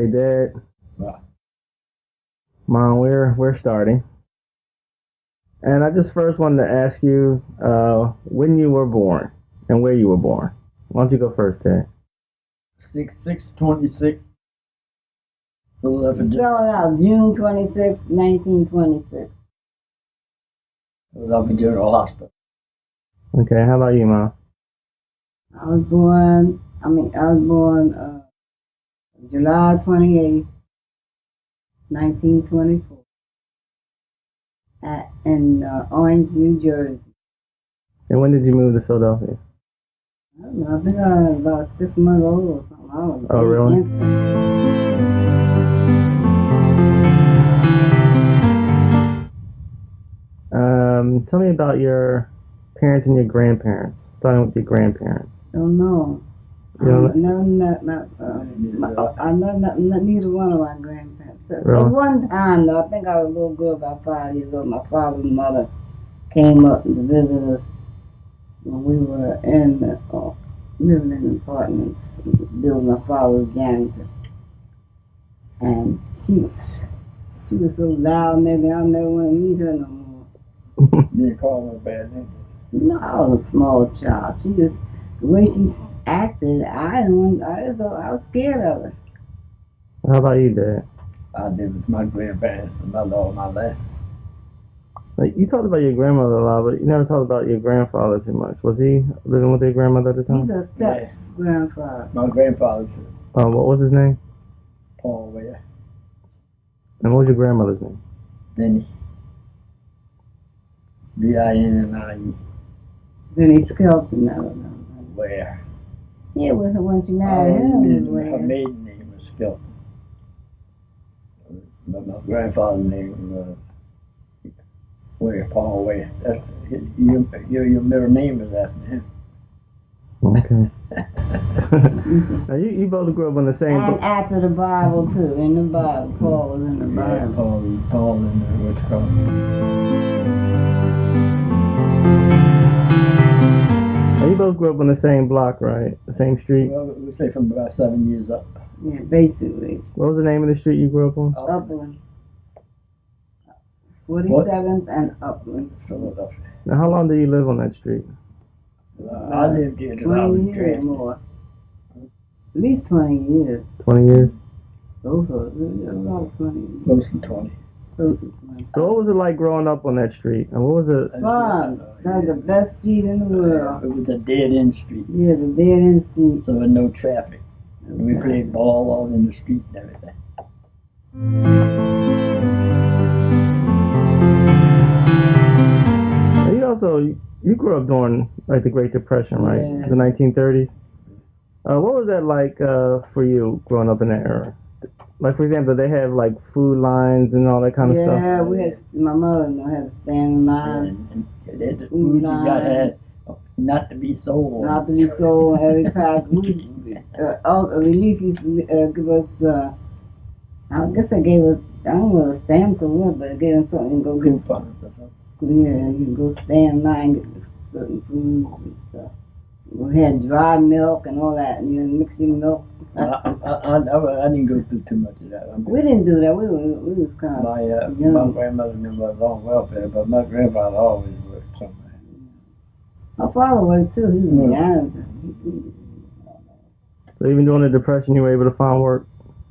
Okay, Dad, Right. Mom, we're starting. And I just first wanted to ask you when you were born and where you were born. Why don't you go first, Dad? 6/6/26. Philadelphia, Spell it out. June 26, 1926. Philadelphia General Hospital. Okay, how about you, Mom? I was born July 28, 1924 in Orange, New Jersey. And when did you move to Philadelphia? I don't know, I think I was about 6 months old or something. I was Oh, really? infant. Tell me about your parents and your grandparents. Starting with your grandparents. Don't know. You don't Never met I never met neither one of my grandparents. Really? At one time, though, I think I was a little girl, about 5 years old. My father and mother came up to visit us when we were living in apartments. Building my father was janitor, and she was so loud, maybe I never want to meet her no more. You call her a bad name. No, I was a small child. She just the way she acted, I was scared of her. How about you, Dad? I lived with my grandparents and mother all my life. Like, you talked about your grandmother a lot, but you never talked about your grandfather too much. Was he living with your grandmother at the time? He's a step grandfather. My grandfather's What was his name? Paul Ware, And what was your grandmother's name? Benny, Binnie, Vinny Skelton, I don't know. Ware. Yeah, when she married him, Her maiden name was Skelton. But my grandfather's name was Ware, Paul Ware. That's your middle name is after him. Okay. Now you both grew up on the same and book. after the Bible too. In the Bible, Paul was in the Yeah, Bible. Paul and what's it called? Now, you both grew up on the same block, right? The same street. Well, we say from about 7 years up. Yeah, basically. What was the name of the street you grew up on? Upland. 47th and Upland Street. Philadelphia. Now, how long did you live on that street? I lived here till I was 20 years or drafted. more. At least 20 years. 20 years. Both of us. About 20 years. Close to 20. Close to 20. So what was it like growing up on that street? And what was it? Fun. That was the best street in the world. It was a dead-end street, Yeah, the dead end street. so there was no traffic. And we played ball all in the street and everything. Now, you grew up during like the Great Depression, right? Yeah. The 1930s. What was that like for you growing up in that era? Like, for example, they have like food lines and all that kind of stuff. Yeah, my mother had to stand in line. And the food you got had not to be sold. Not to be sold every pack. Relief used to give us, I guess they gave us, I don't know, stamps or what, but they gave us something to go get. Coupons or something. Yeah, you can go stand in line, get certain foods and stuff. We had dry milk and all that, and you mix your milk. I didn't go through too much of that. We didn't do that. We was kind of My grandmother never was on welfare, but my grandfather always worked somewhere. My father worked too. He was a janitor. So even during the Depression, you were able to find work.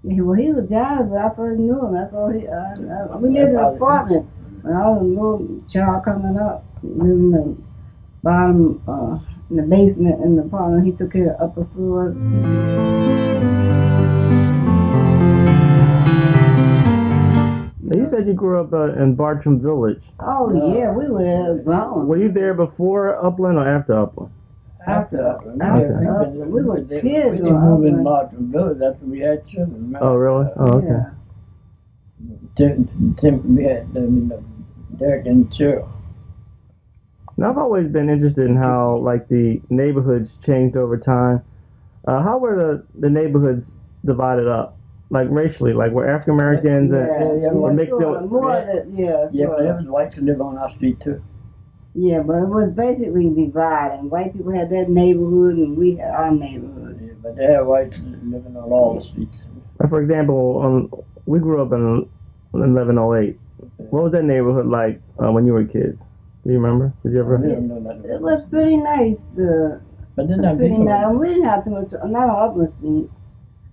Well, he was a janitor, but I first knew him. That's all we lived in an apartment. When I was a little child coming up, living in the bottom, in the basement in the apartment, he took care of upper floors. Now, you said you grew up in Bartram Village. Oh yeah, we were grown. Were you there before Upland or after Upland? After we were We kids. didn't move in Martin Village after we had children. Oh, really? Oh, okay. Yeah. We had Derek and Cheryl. Now, I've always been interested in how, like, the neighborhoods changed over time. How were the neighborhoods divided up? Like, racially? Like, were African Americans were mixed in? Yeah, but there was whites who lived on our street, too. Yeah, but it was basically divided. White people had their neighborhood and we had our neighborhood. Yeah, but they had whites living on all the streets. For example, we grew up in 1108. What was that neighborhood like when you were kids? Do you remember? Did you ever? It was pretty nice. But then that Pretty nice. We didn't have too much. Not on Upland Street.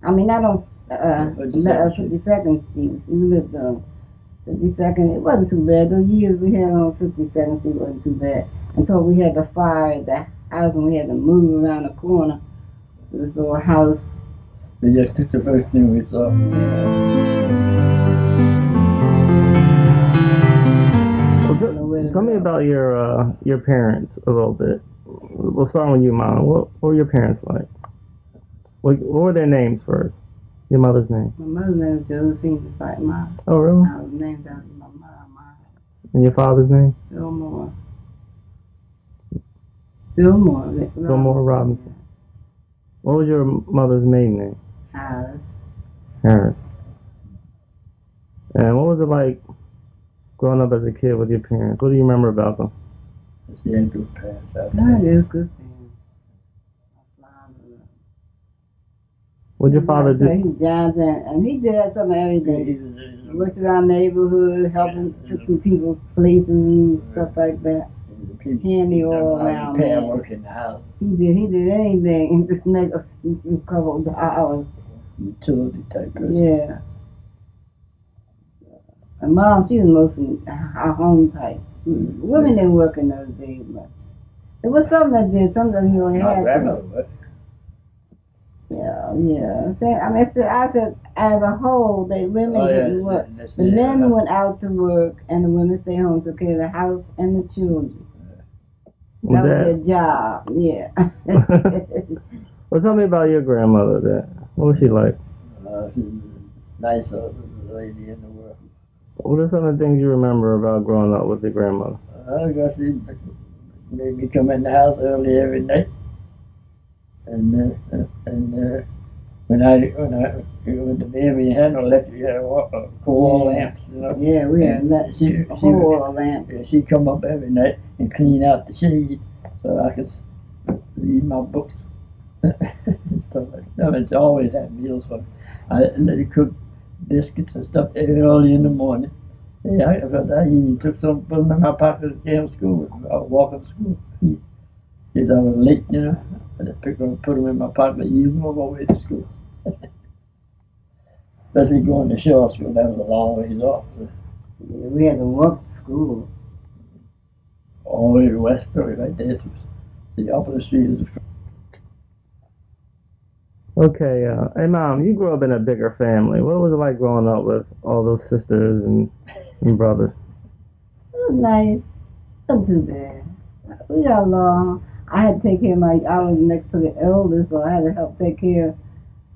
I mean, not on 52nd Street. We lived on 52nd. It wasn't too bad. The years we had on 52nd Street wasn't too bad. Until we had the fire at the house and we had to move around the corner to this little house. They just took the first thing we saw. Tell me about your parents a little bit. We'll start with you, Mom. What were your parents like? What were their names first? Your mother's name? My mother's name is Josephine, just like mine. Oh, really? I was named after my mom. And your father's name? Fillmore Robinson. What was your mother's maiden name? Harris. And what was it like growing up as a kid with your parents? What do you remember about them? She had good parents. That is good thing. What did your father do? He jobs and he did some of everything. He worked around the neighborhood, helping fixing people's places and stuff like that. Handy all around, man. Work in the house. He did anything to make a couple of hours. Utility type person. Yeah. And Mom, she was mostly a home type. Women didn't work in those days much. It was something that did, something that you only had to. Yeah. I mean, I said, as a whole, women didn't work. The men went out to work, and the women stayed home, took care of the house and the children. That was their job, yeah. Well, tell me about your grandmother. What was she like? She's the nicest lady in the world. What are some of the things you remember about growing up with your grandmother? I guess she made me come in the house early every night. And when I went to bed, we had no electric, we had coal lamps, you know. Yeah, we had coal lamps. Yeah, she'd come up every night and clean out the shade so I could read my books. So she always had meals for me. I let her cook biscuits and stuff early in the morning. Yeah, I even took some, put them in my pocket and came to school. I was walking to school. Because I was late, you know. I just pick them and put them in my pocket and use them on my way to school. Especially going to shore school, that was a long ways off. So. Yeah, we had to walk to school. All the way to Westbury, right there to the Upland Street is the first. Okay, hey Mom, you grew up in a bigger family. What was it like growing up with all those sisters and brothers? It was nice. It wasn't too bad. We got along. I had to take care of I was next to the eldest, so I had to help take care of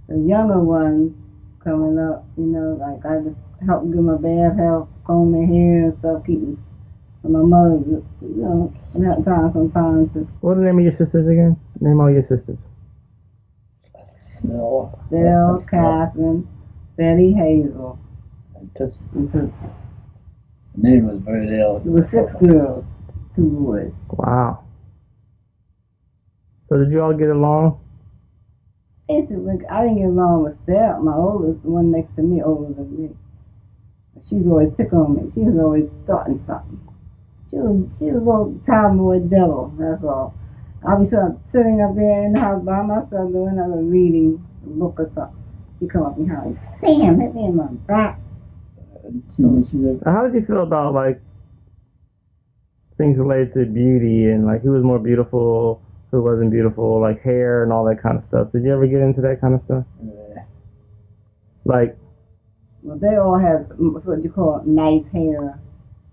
the younger ones coming up, you know, like I had to help give my bath, help comb their hair and stuff, keeping my mother, you know, at that time sometimes. What are the name of your sisters again? Name all your sisters. Bill, Catherine, Betty, Hazel. The name was very ill. There were 6 girls, 2 boys. Wow. So did you all get along? Basically, I didn't get along with Steph, my oldest, the one next to me, older than me. She was always picking on me. She was always starting something. She was a little tomboy devil, that's all. I'll be sitting up there in the house by myself doing another reading a book or something. She come up behind me, damn, hit me in my back. How did you feel about, like, things related to beauty and, like, who was more beautiful, who wasn't beautiful, like hair and all that kind of stuff? Did you ever get into that kind of stuff? Yeah. Like, well, they all have what you call nice hair.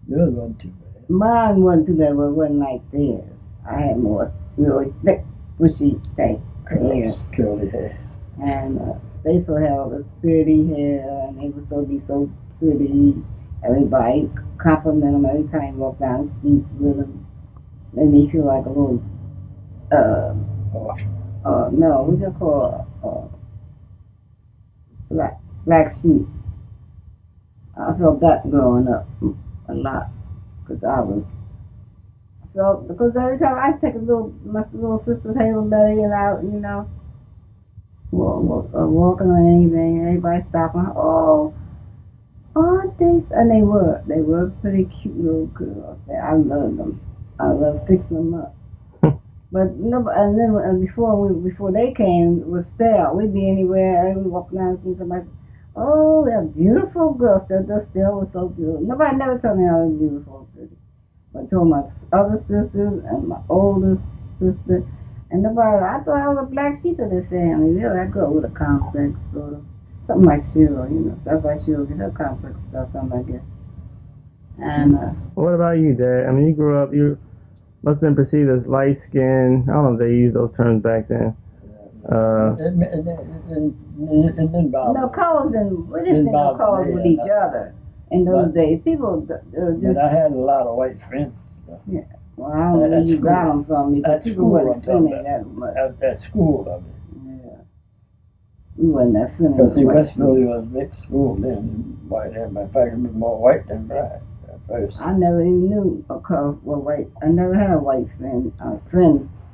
Yours wasn't too bad. Mine wasn't too bad, but it wasn't like theirs. I had more really thick, bushy type hair. Curly hair. And they still had this pretty hair, and they would so be so pretty. Everybody compliment them every time you walk down the streets with them. Made me feel like a little, no, what you call black sheep. I felt that growing up a lot, because because every time I take my little sister's hair, Betty, and out, you know, walking or anything. Everybody stopping. Oh, aren't they? And they were pretty cute little girls. I loved them. I loved fixing them up. But no, and then before they came, it was stale. We'd be anywhere. We walk down and see somebody. Oh, they're beautiful girls. Still was so beautiful. Nobody never told me I was beautiful or pretty. But I told my other sisters and my oldest sister. And nobody, I thought I was a black sheep of the family. Really, I grew up with a complex, sort of. Something like Cheryl, stuff like Cheryl, get her complex stuff, something like that. And, what about you, Dad? I mean, you grew up, you must have been perceived as light skinned. I don't know if they used those terms back then. It didn't bother. No, colors we didn't think of colors with each other in those days. People But just. I had a lot of white friends. Yeah. Well, I don't know where you got them from because people wasn't friendly that much. At school, I mean. Yeah. We wasn't that friendly. Because see, Westville was a big school then. White, in fact, it was more white than black at first. I never even knew a color were white. I never had a white friend.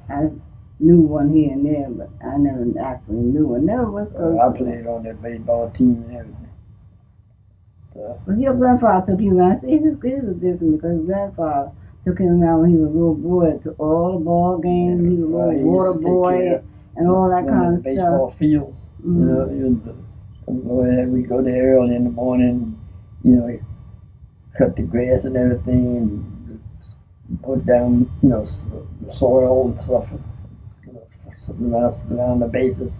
I knew one here and there, but I never actually knew one. Never was close. I played on their baseball team and everything. So, But your grandfather took you around. See, this was different because grandfather took him around when he was a little boy to all the ball games. He was a little water boy and all that kind of baseball stuff. fields. We go there early in the morning, cut the grass and everything, and put down, the soil and stuff, around the bases,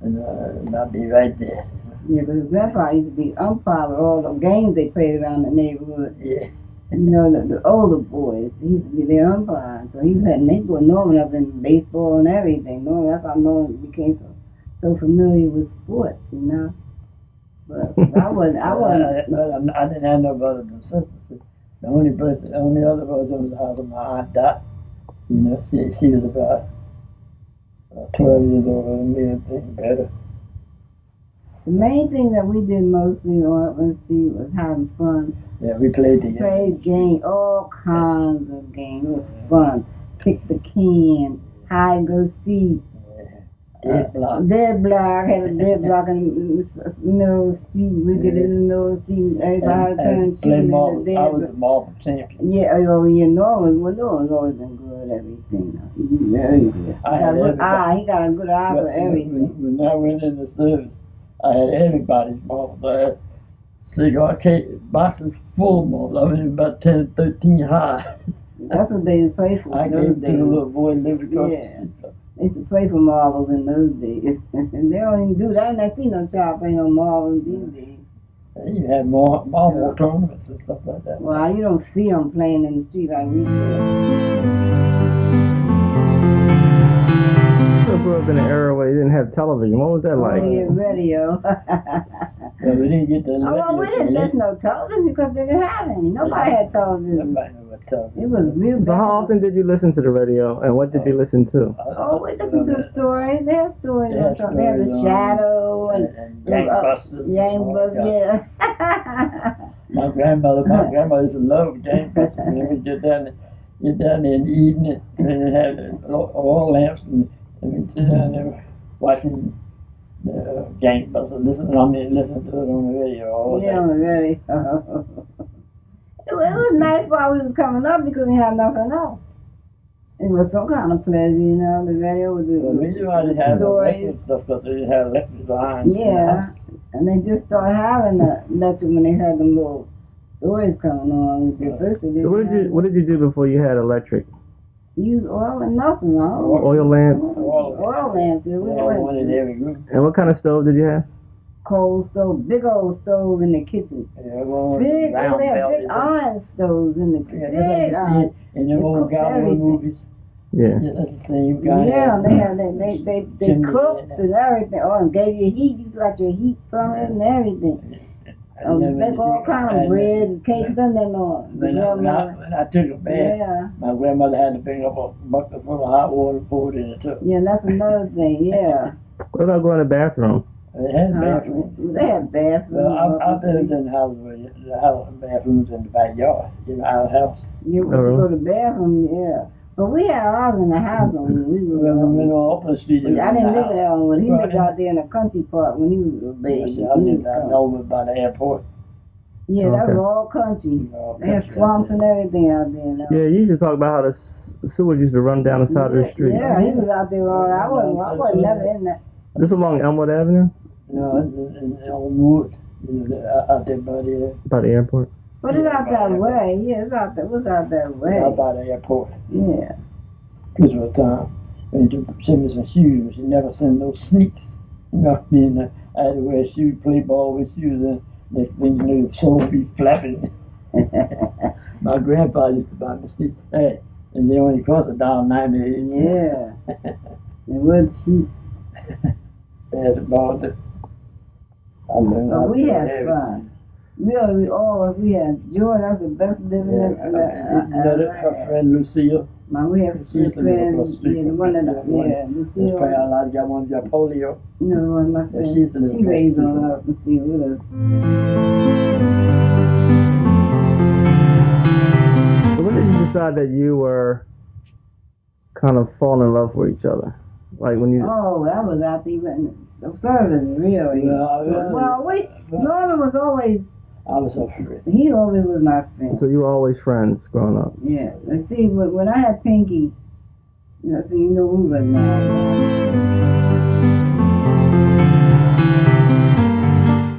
and I'd be right there. Yeah, but his grandfather used to be umpire with all the games they played around the neighborhood. Yeah. The older boys, he used to be their umpire. So he had Norman up in baseball and everything. Norman, that's how Norman became so familiar with sports, But I wasn't. I didn't have no brothers and sisters. The only other person was the house of my Aunt Dot. She was about 12 years older than me, I think, better. The main thing that we did mostly on Upland Street was having fun. Yeah, we played together. Played games, all kinds of games. It was fun. Kick the can, hide and go seek. Dead block. Dead block. Had a dead block in the middle of the street. We get in the middle of the street. Everybody turned shooting at the dead. I was the marble champion. Yeah, Norman's always been good at everything. He's very good. He got a good eye. He got a good eye for everything. When I went in the service, I had everybody's marbles. I had cigar case boxes full of marbles. I mean, about 10, 13 high. That's what they would play for. I gave to the little boy living across the street. They used to play for marbles in those days. And they don't even do that. I ain't seen no child play no marbles these days. You had marble tournaments and stuff like that. Well, you don't see them playing in the street like we do. I grew up in an era where you didn't have television. What was that like? We didn't get radio. Well, we didn't get the radio. We didn't listen to television because they didn't have any. Nobody had television. Nobody knew what television. It was real bad. So how often did you listen to the radio, and what did you listen to? We listened to the stories. They had stories. They had The Shadow and Gangbusters. Gangbusters, yeah. My grandmother used to love Gangbusters. We would get down there in the evening and have oil lamps and we'd sit down there watching Gangbusters. Listening to it on the radio all day. Yeah, on the radio. It was nice while we was coming up because we had nothing else. It was some kind of pleasure, the radio with the stories. Stuff because they didn't have electric lines. Yeah, and they just started having the electric when they had them little stories coming on. So what did you do before you had electric? Use oil and nothing, no. Oil lamps? Oil lamps, yeah. We had one in every room. And what kind of stove did you have? Coal stove, big old stove in the kitchen. Yeah, they had big iron stoves in the kitchen. Big iron. In the old cowboy movies. Yeah. That's the same kind. Yeah, they cooked and everything. Oh, and gave you heat. You got your heat from it and everything. Make all kind of bread and cakes and then when I took a bath, my grandmother had to bring up a bucket full of hot water and pour it in the tub. Yeah, that's another thing. Yeah. What about going to the bathroom? They had bathrooms. They had bathrooms. Well, I lived in houses where the bathrooms in the backyard, our house. You go to the bathroom, yeah. But we had ours in the house when we were Well, we on Upland Street. I didn't live there when he lived out there in the country part when he was a baby. I lived out over by the airport. Yeah, that Okay. was all country. All They had country swamps out and everything out there. Now. Yeah, you used to talk about how the sewage used to run down the side of the street. Yeah, he was out there all. I wasn't never in that. This along Elmwood Avenue, No, in Elmwood. You know, out there by the by the airport. But it's out that way. Yeah, it's out there. It was out that way. out by the airport. Yeah. Christmas time. And to send me some shoes. She never sent no sneaks. You know what I mean? I had to wear shoes, play ball with shoes, and next thing you know, the sole be flapping. My grandpa used to buy me sneaks. Hey, and they only cost $1.98. Yeah. It was cheap. That's about it. I learned how But to we do had everything. fun. We had joy. That's the best living Her friend Lucille. We have She used to live friends. across the street Yeah, the from one that, me. yeah, This Lucille. prayer a lot got one got polio. You know, one of my friends. she used to live She across raised the on street. up and see with us. So when did you decide that you were kind of falling in love with each other? Like when you. Oh, that was after he went in service, really. Norman was always, I was so afraid. he always was my friend. So you were always friends growing up. Yeah. And see, when I had Pinky, you know, so you know we were married.